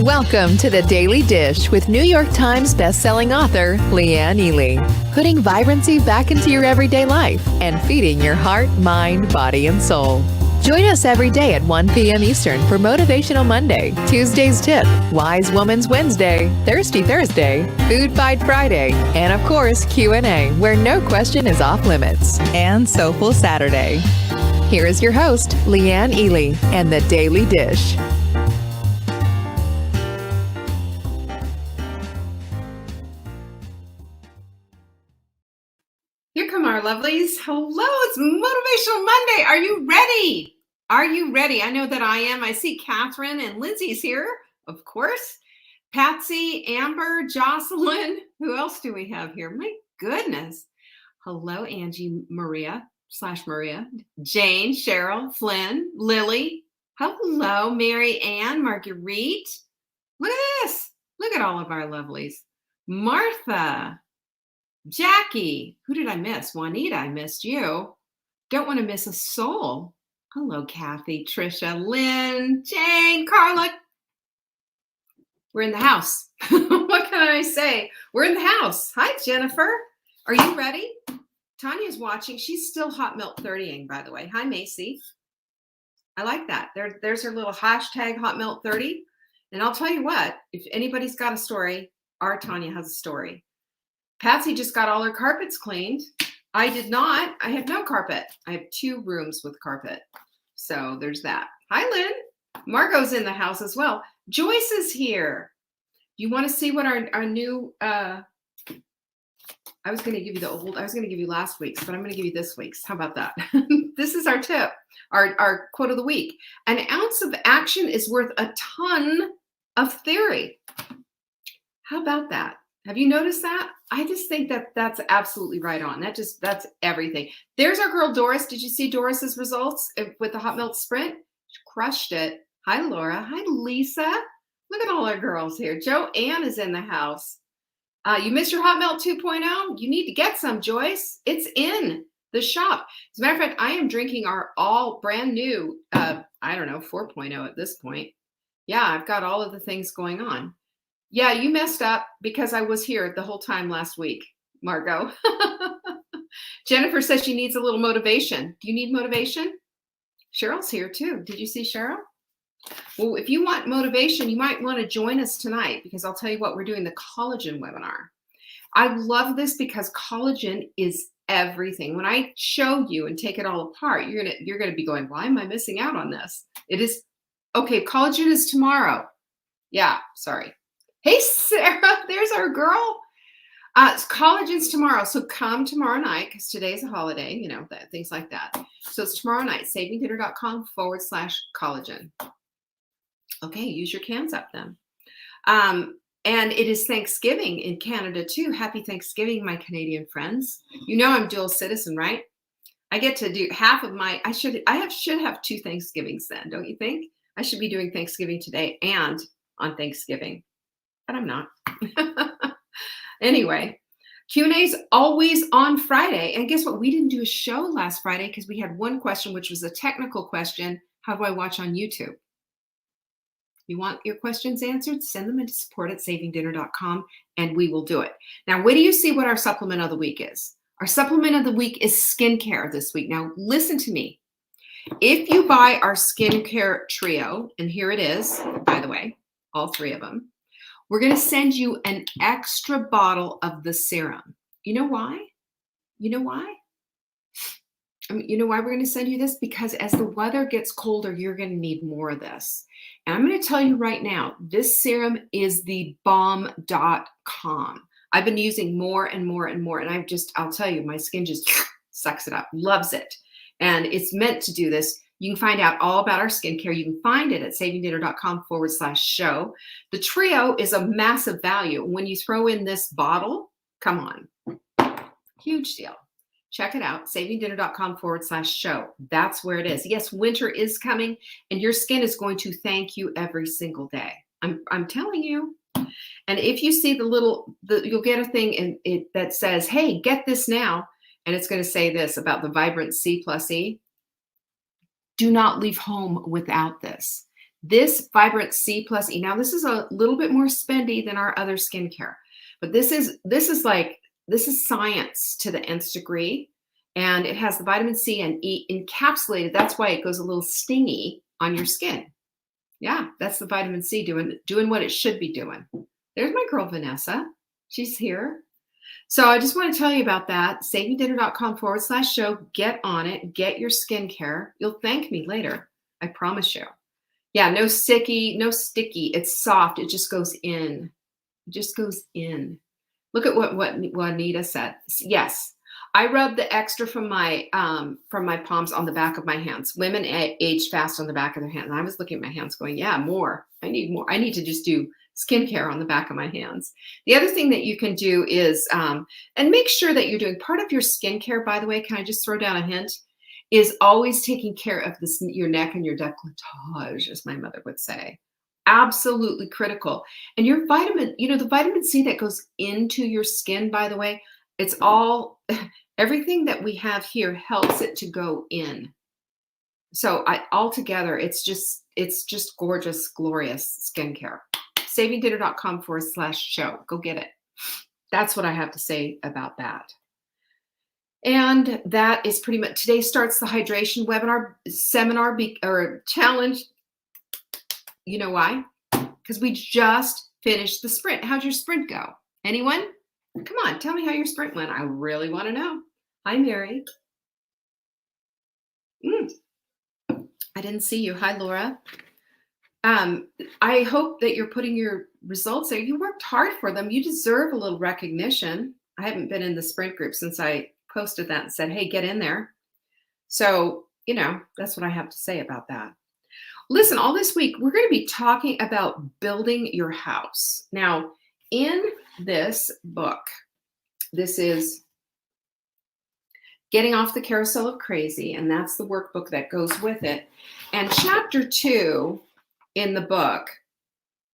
Welcome to the Daily Dish with New York Times bestselling author Leanne Ely. Putting vibrancy back into your everyday life and feeding your heart, mind, body, and soul. Join us every day at 1 p.m. Eastern for Motivational Monday, Tuesday's Tip, Wise Woman's Wednesday, Thirsty Thursday, Food Fight Friday, and of course Q&A, where no question is off limits, and Soulful Saturday. Here is your host, Leanne Ely, and the Daily Dish. Here come our lovelies. Hello, it's Motivational Monday. Are you ready? Are you ready? I know that I am. I see Catherine and Lindsay's here, of course. Patsy, Amber, Jocelyn. Who else do we have here? My goodness. Hello, Angie, Maria, Jane, Cheryl, Flynn, Lily. Hello, Mary Ann, Marguerite. Look at this. Look at all of our lovelies. Martha. Jackie, who did I miss? Juanita, I missed you. Don't want to miss a soul. Hello, Kathy, Trisha, Lynn, Jane, Carla. We're in the house. What can I say? We're in the house. Hi, Jennifer. Are you ready? Tanya's watching. She's still hot milk 30ing, by the way. Hi, Macy. I like that. There's her little hashtag hot milk 30. And I'll tell you what, if anybody's got a story, our Tanya has a story. Patsy just got all her carpets cleaned. I did not. I have no carpet. I have 2 rooms with carpet. So there's that. Hi, Lynn. Margot's in the house as well. Joyce is here. You want to see what our new, I was going to give you I was going to give you last week's, but I'm going to give you this week's. How about that? This is our tip, our quote of the week. An ounce of action is worth a ton of theory. How about that? Have you noticed that? I just think that that's absolutely right on. That's everything. There's our girl Doris. Did you see Doris's results with the hot milk sprint? She crushed it. Hi, Laura. Hi, Lisa. Look at all our girls here. Joanne is in the house. You missed your hot milk 2.0? You need to get some, Joyce. It's in the shop. As a matter of fact, I am drinking our all brand new, 4.0 at this point. Yeah, I've got all of the things going on. Yeah, you messed up because I was here the whole time last week, Margot. Jennifer says she needs a little motivation. Do you need motivation? Cheryl's here too. Did you see Cheryl? Well, if you want motivation, you might want to join us tonight because I'll tell you what, we're doing the collagen webinar. I love this because collagen is everything. When I show you and take it all apart, you're gonna be going, why am I missing out on this? It is okay. Collagen is tomorrow. Yeah, sorry. Hey, Sarah, there's our girl. Collagen's tomorrow, so come tomorrow night because today's a holiday, things like that. So it's tomorrow night, savingdinner.com/collagen. Okay, use your cans up then. And it is Thanksgiving in Canada too. Happy Thanksgiving, my Canadian friends. You know I'm dual citizen, right? I get to do half of my, should have 2 Thanksgivings then, don't you think? I should be doing Thanksgiving today and on Thanksgiving. But I'm not. Anyway, Q&A's always on Friday. And guess what? We didn't do a show last Friday because we had one question, which was a technical question. How do I watch on YouTube? You want your questions answered? Send them into support@savingdinner.com and we will do it. Now, wait till you see what our supplement of the week is. Our supplement of the week is skincare this week. Now, listen to me. If you buy our skincare trio, and here it is, by the way, all 3 of them, we're going to send you an extra bottle of the serum. You know why? You know why? You know why we're going to send you this? Because as the weather gets colder, you're going to need more of this. And I'm going to tell you right now, this serum is the bomb.com. I've been using more and more and more. And I'll tell you, my skin just sucks it up, loves it. And it's meant to do this. You can find out all about our skincare. You can find it at savingdinner.com/show. The trio is a massive value. When you throw in this bottle, come on, huge deal. Check it out, savingdinner.com/show. That's where it is. Yes, winter is coming and your skin is going to thank you every single day. I'm telling you. And if you see you'll get a thing that says, hey, get this now. And it's going to say this about the Vibrant C+E. Do not leave home without this. This Vibrant C plus E. Now, this is a little bit more spendy than our other skincare, but this is science to the nth degree. And it has the vitamin C and E encapsulated. That's why it goes a little stingy on your skin. Yeah, that's the vitamin C doing what it should be doing. There's my girl, Vanessa. She's here. So I just want to tell you about that. SavingDinner.com/show. Get on it. Get your skincare. You'll thank me later. I promise you. Yeah, no sticky. It's soft. It just goes in. It just goes in. Look at what Juanita said. Yes, I rub the extra from my palms on the back of my hands. Women age fast on the back of their hands. And I was looking at my hands going, yeah, more. I need more. I need to just do skincare on the back of my hands. The other thing that you can do is, and make sure that you're doing part of your skincare, by the way, can I just throw down a hint, is always taking care of your neck and your décolletage, as my mother would say. Absolutely critical. And your vitamin, the vitamin C that goes into your skin, by the way, it's all, everything that we have here helps it to go in. So altogether, it's just gorgeous, glorious skincare. SavingDinner.com/show. Go get it. That's what I have to say about that. And that is pretty much, today starts the hydration webinar, seminar, or challenge. You know why? Because we just finished the sprint. How'd your sprint go? Anyone? Come on, tell me how your sprint went. I really want to know. Hi, Mary. I didn't see you. Hi, Laura. I hope that you're putting your results there. You worked hard for them. You deserve a little recognition. I haven't been in the sprint group since I posted that and said, hey, get in there. So, that's what I have to say about that. Listen, all this week, we're going to be talking about building your house. Now, in this book, this is Getting Off the Carousel of Crazy, and that's the workbook that goes with it. And chapter 2 in the book,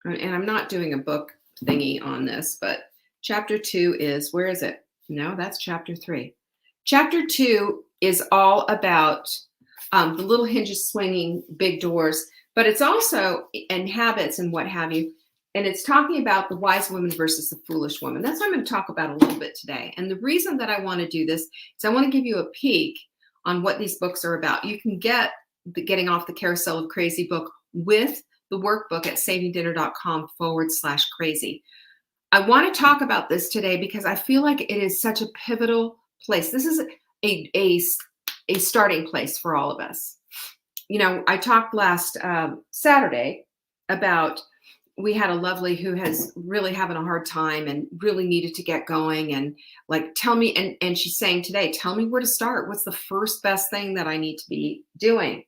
and I'm not doing a book thingy on this, but chapter 2 is, where is it? No, that's chapter 3. Chapter 2 is all about the little hinges swinging, big doors, but it's also in habits and what have you. And it's talking about the wise woman versus the foolish woman. That's what I'm going to talk about a little bit today. And the reason that I want to do this is I want to give you a peek on what these books are about. You can get the Getting Off the Carousel of Crazy book with the workbook at savingdinner.com/crazy. I want to talk about this today because I feel like it is such a pivotal place. This is a starting place for all of us. I talked last Saturday about, we had a lovely who has really having a hard time and really needed to get going, and tell me, and she's saying today, tell me where to start. What's the first best thing that I need to be doing?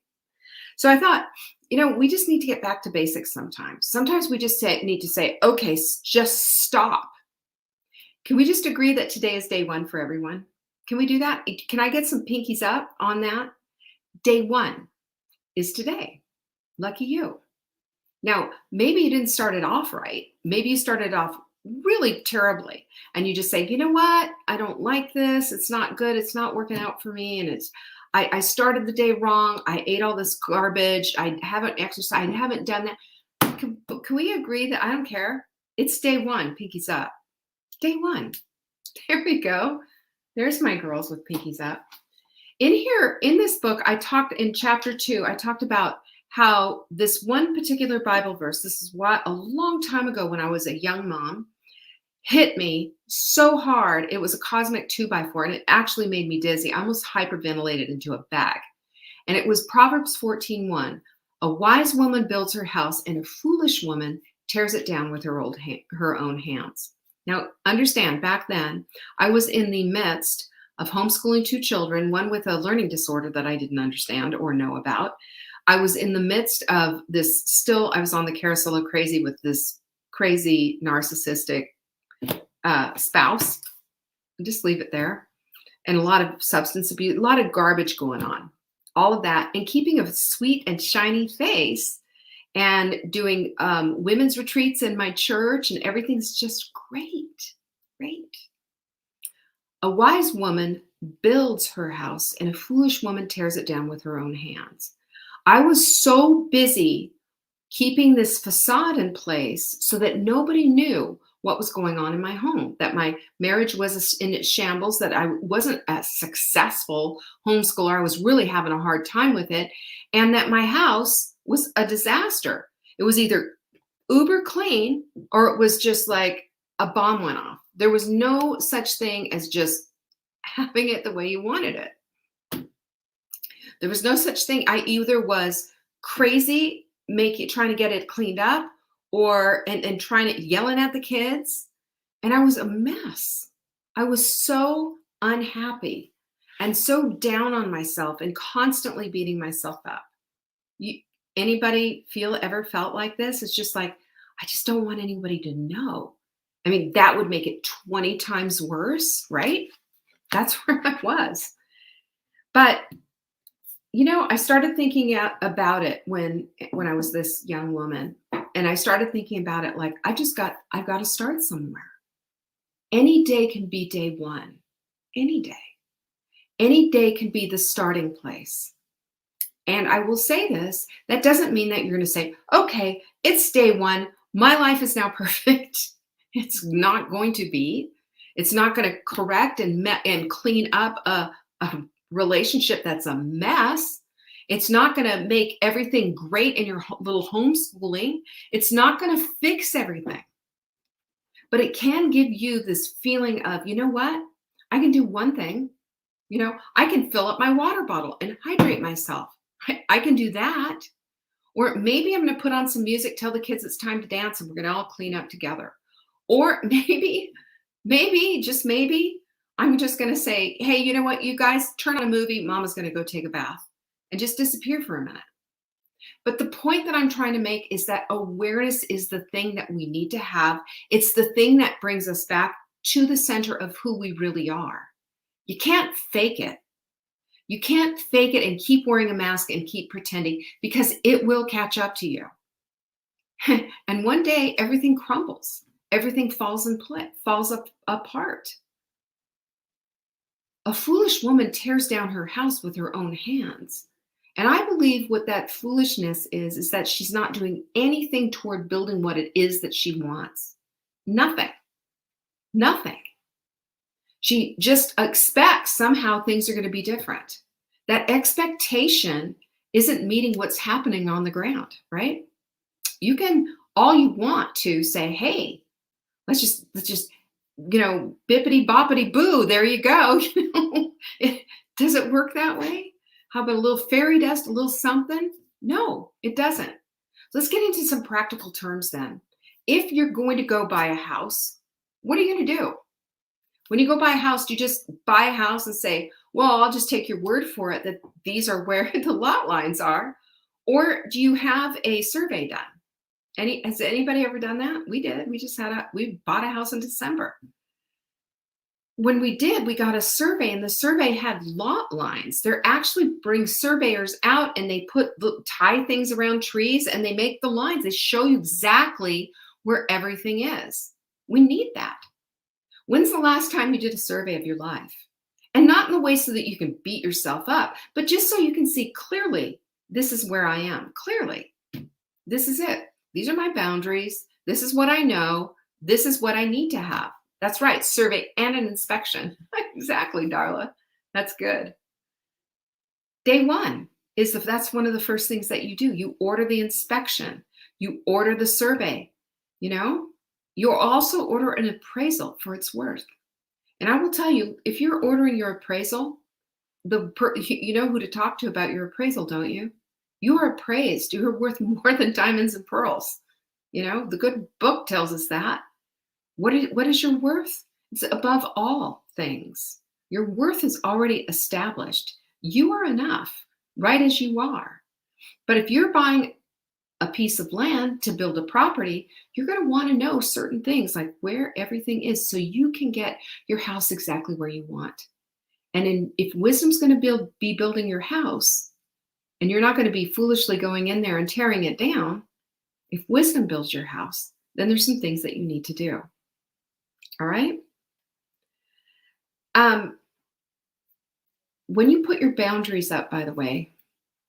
So I thought, we just need to get back to basics sometimes. Sometimes we just need to say, okay, just stop. Can we just agree that today is day 1 for everyone? Can we do that? Can I get some pinkies up on that? Day 1 is today. Lucky you. Now, maybe you didn't start it off right. Maybe you started off really terribly, and you just say, you know what? I don't like this. It's not good. It's not working out for me. And I started the day wrong. I ate all this garbage. I haven't exercised. I haven't done that. Can we agree that I don't care? It's day 1. Pinkies up. Day 1. There we go. There's my girls with pinkies up. In here, in this book, in chapter 2, I talked about how this one particular Bible verse, this is what a long time ago when I was a young mom, hit me so hard. It was a cosmic 2x4, and it actually made me dizzy. I almost hyperventilated into a bag. And it was Proverbs 14:1. A wise woman builds her house, and a foolish woman tears it down with her own hands. Now, understand, back then, I was in the midst of homeschooling 2 children, one with a learning disorder that I didn't understand or know about. I was in the midst of this, I was on the carousel of crazy with this crazy narcissistic spouse. Just leave it there. And a lot of substance abuse, a lot of garbage going on. All of that, and keeping a sweet and shiny face, and doing women's retreats in my church, and everything's just great, great. A wise woman builds her house, and a foolish woman tears it down with her own hands. I was so busy keeping this facade in place so that nobody knew what was going on in my home, that my marriage was in its shambles, that I wasn't a successful homeschooler. I was really having a hard time with it, and that my house was a disaster. It was either uber clean or it was just like a bomb went off. There was no such thing as just having it the way you wanted it. There was no such thing. I either was crazy trying to get it cleaned up, or and trying to yelling at the kids, and I was a mess. I was so unhappy and so down on myself and constantly beating myself up. Anybody ever felt like this? It's just like, I just don't want anybody to know. I mean, that would make it 20 times worse, right? That's where I was. But I started thinking about it when I was this young woman, and I started thinking about it like, I've got to start somewhere. Any day can be day one. Any day. Any day can be the starting place. And I will say this, that doesn't mean that you're going to say, okay, it's day one. My life is now perfect. It's not going to be. It's not going to correct and clean up a relationship that's a mess. It's not going to make everything great in your little homeschooling. It's not going to fix everything. But it can give you this feeling of, you know what? I can do one thing. I can fill up my water bottle and hydrate myself. I can do that. Or maybe I'm going to put on some music, tell the kids it's time to dance, and we're going to all clean up together. Or maybe, just maybe, I'm just going to say, hey, you know what, you guys, turn on a movie. Mama's going to go take a bath, and just disappear for a minute. But the point that I'm trying to make is that awareness is the thing that we need to have. It's the thing that brings us back to the center of who we really are. You can't fake it. You can't fake it and keep wearing a mask and keep pretending, because it will catch up to you. And one day everything crumbles. Everything falls apart. A foolish woman tears down her house with her own hands. And I believe what that foolishness is that she's not doing anything toward building what it is that she wants. Nothing. She just expects somehow things are going to be different. That expectation isn't meeting what's happening on the ground, right? You can all you want to say, hey, let's just bippity boppity boo, there you go. Does it work that way? How about a little fairy dust, a little something? No, it doesn't. Let's get into some practical terms then. If you're going to go buy a house, what are you going to do? When you go buy a house, do you just buy a house and say, well, I'll just take your word for it that these are where the lot lines are? Or do you have a survey done? Has anybody ever done that? We did. We bought a house in December. When we did, we got a survey, and the survey had lot lines. They're actually bring surveyors out, and they tie things around trees, and they make the lines. They show you exactly where everything is. We need that. When's the last time you did a survey of your life? And not in the way so that you can beat yourself up, but just so you can see clearly, this is where I am. Clearly, this is it. These are my boundaries. This is what I know. This is what I need to have. That's right. Survey and an inspection. Exactly, Darla. That's good. Day one that's one of the first things that you do. You order the inspection. You order the survey. You'll also order an appraisal for its worth. And I will tell you, if you're ordering your appraisal, you know who to talk to about your appraisal, don't you? You are appraised. You are worth more than diamonds and pearls. The good book tells us that. What is your worth? It's above all things. Your worth is already established. You are enough, right as you are. But if you're buying a piece of land to build a property, you're going to want to know certain things like where everything is so you can get your house exactly where you want. And if wisdom's going to be building your house, and you're not going to be foolishly going in there and tearing it down, if wisdom builds your house, then there's some things that you need to do. All right? When you put your boundaries up, by the way,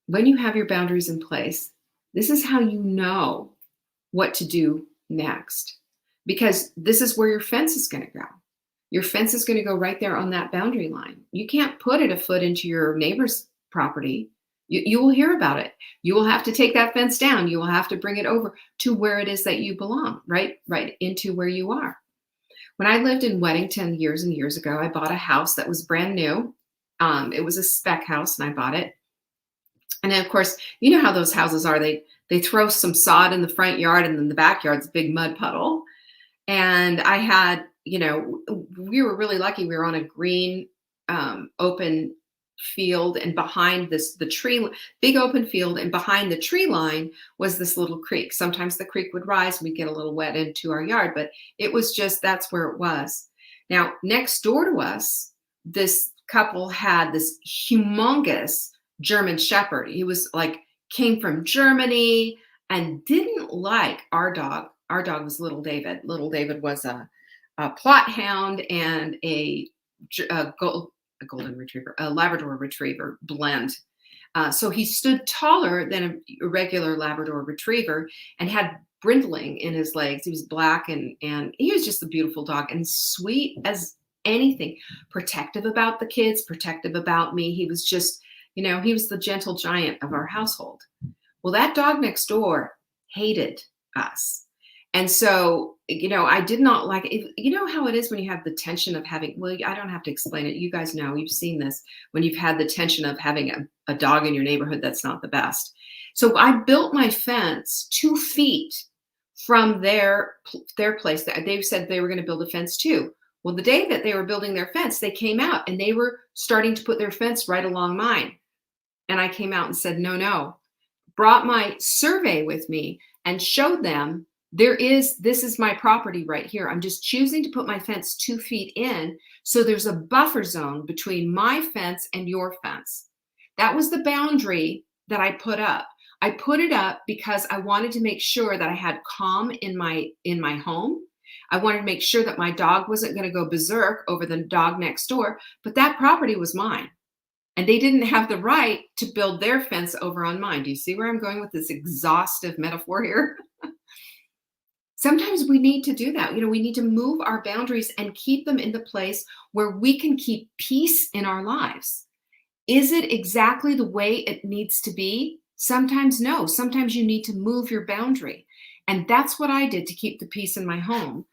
when you have your boundaries in place, This is how you know what to do next, because this is where your fence is going to go. Your fence is going to go right there on that boundary line. You can't put it a foot into your neighbor's property. You will hear about it. You will have to take that fence down. You will have to bring it over to where it is that you belong, right into where you are. When I lived in Weddington years and years ago, I bought a house that was brand new. It was a spec house, and I bought it. And then, of course, you know how those houses are. They throw some sod in the front yard, and then the backyard's a big mud puddle. And I had, we were really lucky. We were on a green, open field, and behind the tree, big open field, and behind the tree line was this little creek. Sometimes the creek would rise and we'd get a little wet into our yard, but it was just, that's where it was. Now, next door to us, this couple had this humongous German Shepherd. He was came from Germany and didn't like our dog. Our dog was Little David. Little David was a plot hound and a golden retriever, a Labrador retriever blend. So he stood taller than a regular Labrador retriever and had brindling in his legs. He was black and he was just a beautiful dog and sweet as anything. Protective about the kids, protective about me. He was just, he was the gentle giant of our household. Well, that dog next door hated us. And so, I did not like it. You know how it is when you have the tension of having, well, I don't have to explain it. You guys know, you've seen this, when you've had the tension of having a dog in your neighborhood that's not the best. So I built my fence 2 feet from their place. They said they were going to build a fence too. Well, the day that they were building their fence, they came out and they were starting to put their fence right along mine. And I came out and said, no, brought my survey with me and showed them, this is my property right here. I'm just choosing to put my fence 2 feet in. So there's a buffer zone between my fence and your fence. That was the boundary that I put up. I put it up because I wanted to make sure that I had calm in my home. I wanted to make sure that my dog wasn't going to go berserk over the dog next door, but that property was mine. And they didn't have the right to build their fence over on mine. Do you see where I'm going with this exhaustive metaphor here? Sometimes we need to do that. We need to move our boundaries and keep them in the place where we can keep peace in our lives. Is it exactly the way it needs to be? Sometimes no. Sometimes you need to move your boundary. And that's what I did to keep the peace in my home.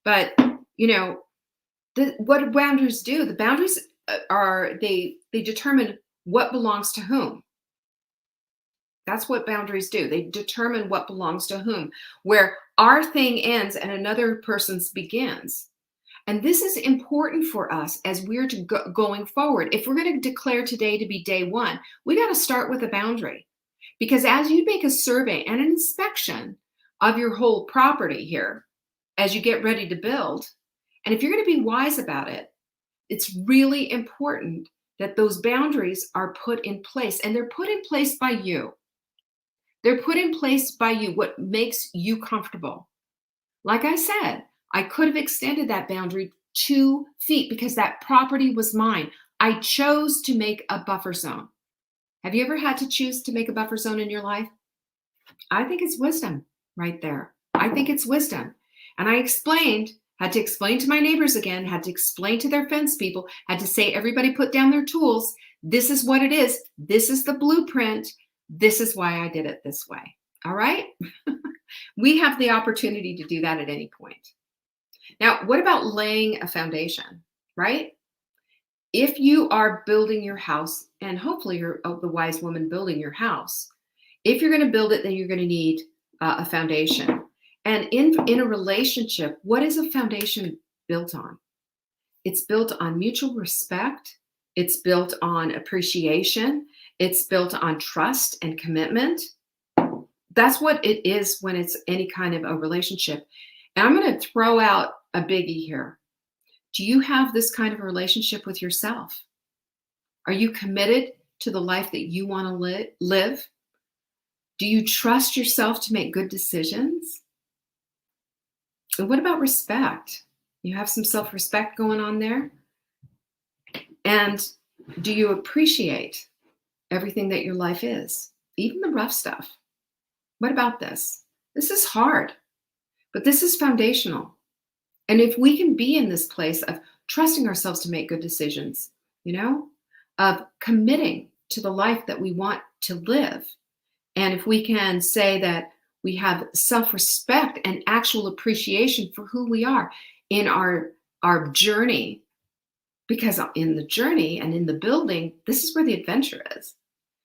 But, what do boundaries do? The boundaries they determine what belongs to whom. That's what boundaries do. They determine what belongs to whom, where our thing ends and another person's begins. And this is important for us as we're going forward. If we're going to declare today to be day one, we got to start with a boundary. Because as you make a survey and an inspection of your whole property here, as you get ready to build, and if you're going to be wise about it, it's really important that those boundaries are put in place, and they're put in place by you. They're put in place by you, what makes you comfortable. Like I said, I could have extended that boundary 2 feet because that property was mine. I chose to make a buffer zone. Have you ever had to choose to make a buffer zone in your life? I think it's wisdom right there. I think it's wisdom. And I had to explain to my neighbors again, had to explain to their fence people, had to say, everybody put down their tools. This is what it is. This is the blueprint. This is why I did it this way. All right? We have the opportunity to do that at any point. Now, what about laying a foundation, right? If you are building your house, and hopefully you're the wise woman building your house, if you're going to build it, then you're going to need a foundation. And in a relationship, what is a foundation built on? It's built on mutual respect. It's built on appreciation. It's built on trust and commitment. That's what it is when it's any kind of a relationship. And I'm going to throw out a biggie here. Do you have this kind of a relationship with yourself? Are you committed to the life that you want to live? Do you trust yourself to make good decisions? And what about respect? You have some self-respect going on there? And do you appreciate everything that your life is, even the rough stuff? What about this? This is hard, but this is foundational. And if we can be in this place of trusting ourselves to make good decisions, of committing to the life that we want to live, and if we can say that we have self-respect and actual appreciation for who we are in our journey, because in the journey and in the building, this is where the adventure is.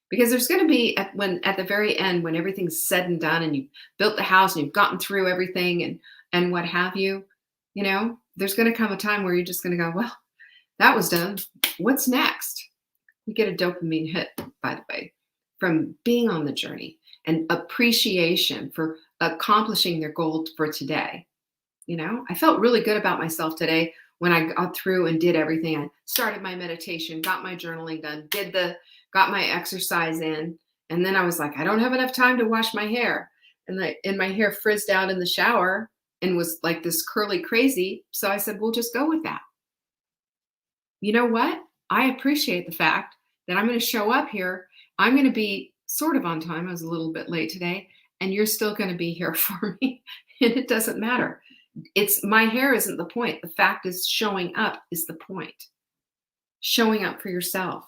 Because there's going to be at the very end, when everything's said and done and you've built the house and you've gotten through everything and what have you, there's going to come a time where you're just going to go, well, that was done. What's next? We get a dopamine hit, by the way, from being on the journey and appreciation for accomplishing their goal for today. I felt really good about myself today when I got through and did everything. I started my meditation, got my journaling done, got my exercise in. And then I was like, I don't have enough time to wash my hair. And my hair frizzed out in the shower and was like this curly crazy. So I said, we'll just go with that. You know what? I appreciate the fact that I'm going to show up here. I'm going to be sort of on time. I was a little bit late today, and you're still going to be here for me. And it doesn't matter. My hair isn't the point. The fact is showing up is the point. Showing up for yourself.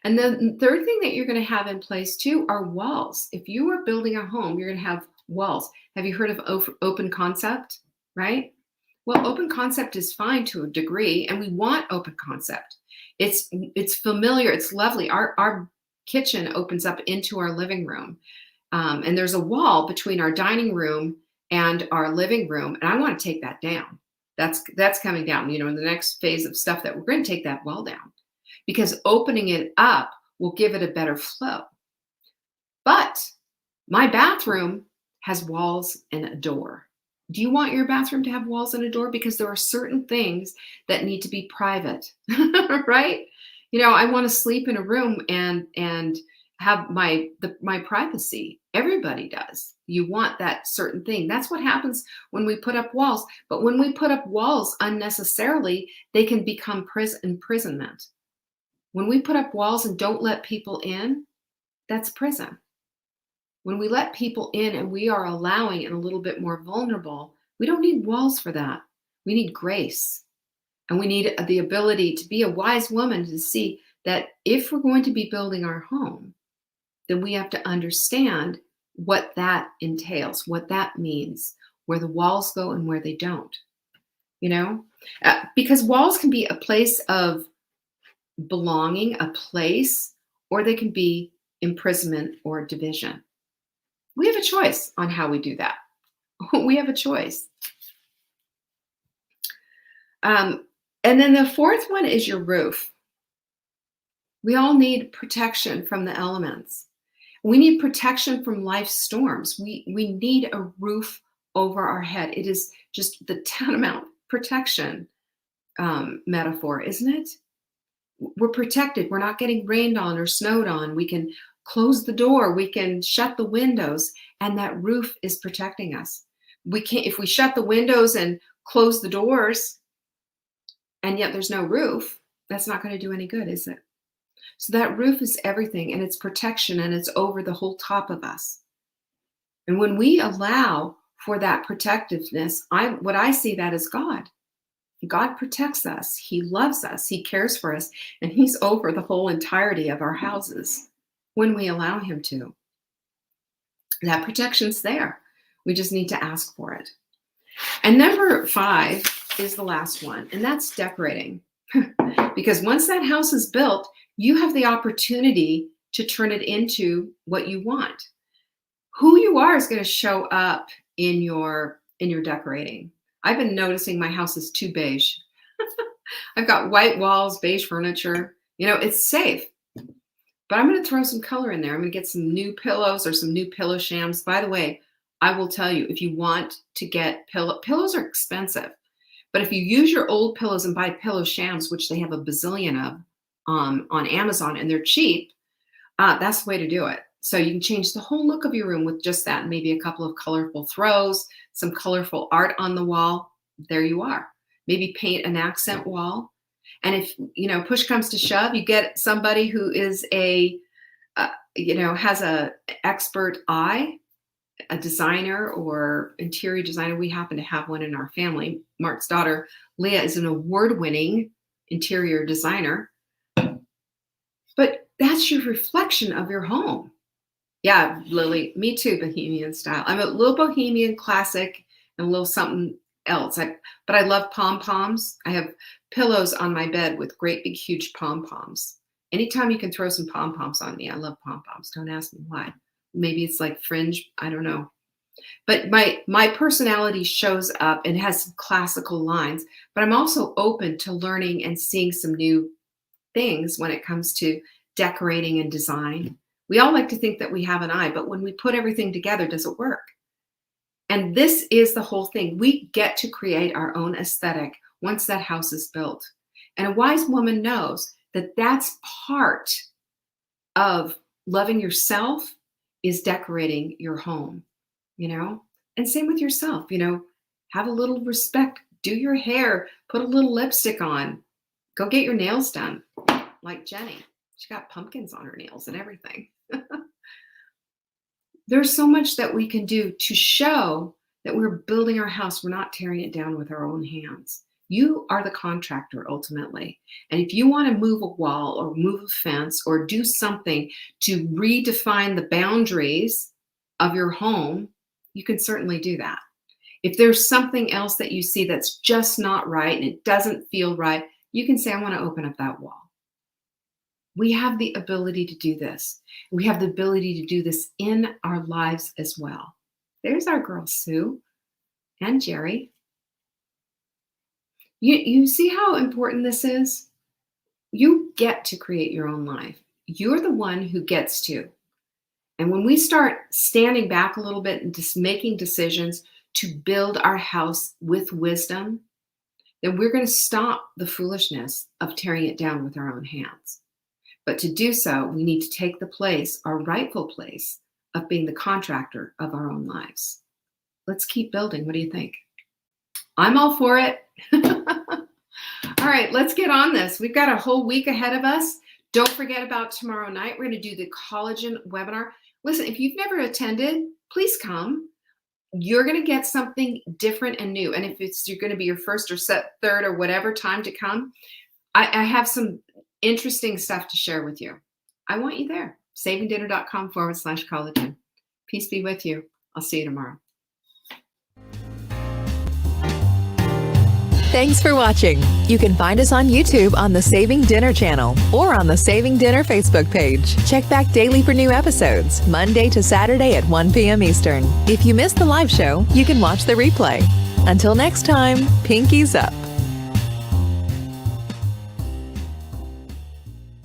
And then the third thing that you're going to have in place too are walls. If you are building a home, you're going to have walls. Have you heard of open concept, right? Well, open concept is fine to a degree, and we want open concept. It's familiar. It's lovely. Our kitchen opens up into our living room, and there's a wall between our dining room and our living room, and I want to take that down. That's coming down. In the next phase of stuff that we're going to take that wall down, because opening it up will give it a better flow. But my bathroom has walls and a door. Do you want your bathroom to have walls and a door? Because there are certain things that need to be private, right? I want to sleep in a room and have my privacy. Everybody does. You want that certain thing. That's what happens when we put up walls. But when we put up walls unnecessarily, they can become imprisonment. When we put up walls and don't let people in, that's prison. When we let people in and we are allowing and a little bit more vulnerable, we don't need walls for that. We need grace. And we need the ability to be a wise woman to see that if we're going to be building our home, then we have to understand what that entails, what that means, where the walls go and where they don't. Because walls can be a place of belonging, a place, or they can be imprisonment or division. We have a choice on how we do that. We have a choice. And then the fourth one is your roof. We all need protection from the elements. We need protection from life's storms. We need a roof over our head. It is just the tantamount protection metaphor, isn't it? We're protected. We're not getting rained on or snowed on. We can close the door. We can shut the windows, and that roof is protecting us. If we shut the windows and close the doors, and yet there's no roof, that's not going to do any good, is it? So that roof is everything, and it's protection, and it's over the whole top of us. And when we allow for that protectiveness, what I see that as God. God protects us. He loves us. He cares for us, and he's over the whole entirety of our houses when we allow him to. That protection's there. We just need to ask for it. And number 5 is the last one, and that's decorating. Because once that house is built, you have the opportunity to turn it into what you want. Who you are is going to show up in your decorating. I've been noticing my house is too beige. I've got white walls, beige furniture. It's safe. But I'm going to throw some color in there. I'm going to get some new pillows or some new pillow shams. By the way, I will tell you, if you want to get pillows are expensive. But if you use your old pillows and buy pillow shams, which they have a bazillion of on Amazon, and they're cheap, that's the way to do it. So you can change the whole look of your room with just that, and maybe a couple of colorful throws, some colorful art on the wall. There you are. Maybe paint an accent wall. And if, push comes to shove, you get somebody who is has a expert eye, a designer or interior designer. We happen to have one in our family. Mark's daughter, Leah, is an award-winning interior designer. But that's your reflection of your home. Yeah, Lily, me too, bohemian style. I'm a little bohemian classic and a little something else. But I love pom-poms. I have pillows on my bed with great big huge pom-poms. Anytime you can throw some pom-poms on me, I love pom-poms. Don't ask me why. Maybe it's like fringe, I don't know. But my personality shows up and has some classical lines, but I'm also open to learning and seeing some new things when it comes to decorating and design. We all like to think that we have an eye, but when we put everything together, does it work? And this is the whole thing. We get to create our own aesthetic once that house is built. And a wise woman knows that that's part of loving yourself is decorating your home, and same with yourself, have a little respect, do your hair, put a little lipstick on, go get your nails done. Like Jenny, she got pumpkins on her nails and everything. There's so much that we can do to show that we're building our house. We're not tearing it down with our own hands. You are the contractor ultimately. And if you want to move a wall or move a fence or do something to redefine the boundaries of your home, you can certainly do that. If there's something else that you see that's just not right and it doesn't feel right, you can say, I want to open up that wall. We have the ability to do this. We have the ability to do this in our lives as well. There's our girl, Sue and Jerry. You see how important this is? You get to create your own life. You're the one who gets to. And when we start standing back a little bit and just making decisions to build our house with wisdom, then we're going to stop the foolishness of tearing it down with our own hands. But to do so, we need to take the place, our rightful place, of being the contractor of our own lives. Let's keep building. What do you think? I'm all for it. All right, let's get on this. We've got a whole week ahead of us. Don't forget about tomorrow night. We're going to do the collagen webinar. Listen, if you've never attended, please come. You're going to get something different and new. And if you're going to be your first or third or whatever time to come, I have some interesting stuff to share with you. I want you there. savingdinner.com/collagen. Peace be with you. I'll see you tomorrow. Thanks for watching. You can find us on YouTube on the Saving Dinner channel or on the Saving Dinner Facebook page. Check back daily for new episodes, Monday to Saturday at 1 p.m. Eastern. If you missed the live show, you can watch the replay. Until next time, pinkies up.